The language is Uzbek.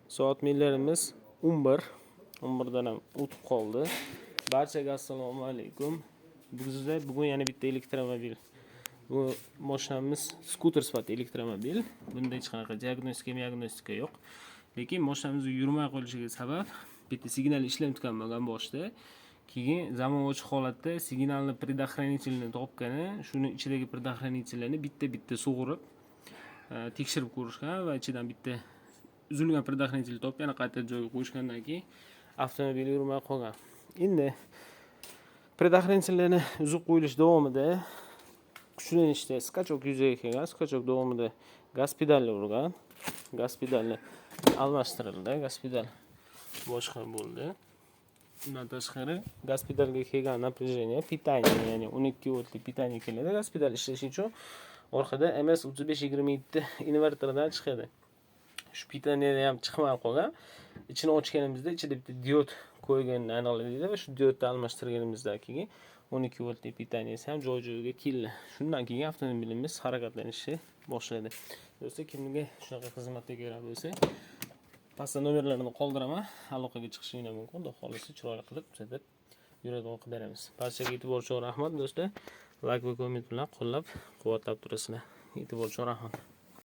Soat millarimiz 11. 11dan ham o'tib qoldi. Barchaga assalomu alaykum. Bugun yana bitta elektromobil. Bu mashinamiz skuter sifatida elektromobil. Bunda hech qanaqa diagnostika yo'q. Lekin mashinamiz yurmay qolishiga sabab bitta signal ishlayotgan bo'lgan boshda. Keyin zamon ochiq holatda signalni предохранительni topgani, shuni ichidagi предохранительlarni bitta sug'urib tekshirib ko'rishgan va ichidan bitta uzilgan предохранитель topib yana qayta joyiga qo'yishgandan keyin avtomobil yurmay qolgan. Endi предохранительlarni uzib qo'yilish davomida kuchlanishda skachok yuzaga kelgan. Skachok davomida gaz pedalni urgan. Gaz pedali almashtirildi. Gaz pedal boshqa bo'ldi. Undan tashqari gaz pedalga kelgan напряжение питание, ya'ni 12 voltlik питание keladi. Gaz pedal ishlashi uchun orqada MS3527 invertordan chiqadi. Shu pitaniyadan ham chiqmay qolgan. Ichini ochganimizda ichida bitta diod qo'yganini aniqlaydi va shu diodni almashtirganimizdan keyin 12 voltlik pitaniyasi ham joy-joyiga keldi. Shundan keyin avtomobilimiz harakatlanishni boshladi. Do'stlar, kimga shunaqa xizmatga kerak bo'lsa, pastda nomerlarini qoldiraman. Aloqaga chiqishingiz mumkin. Xudo xolisa chiroyli qilib ko'rsatib yuradigan qilib beramiz. Barchaga e'tibor uchun rahmat do'stlar. Like va komment bilan qo'llab-quvvatlab turasizlar. E'tibor uchun rahmat.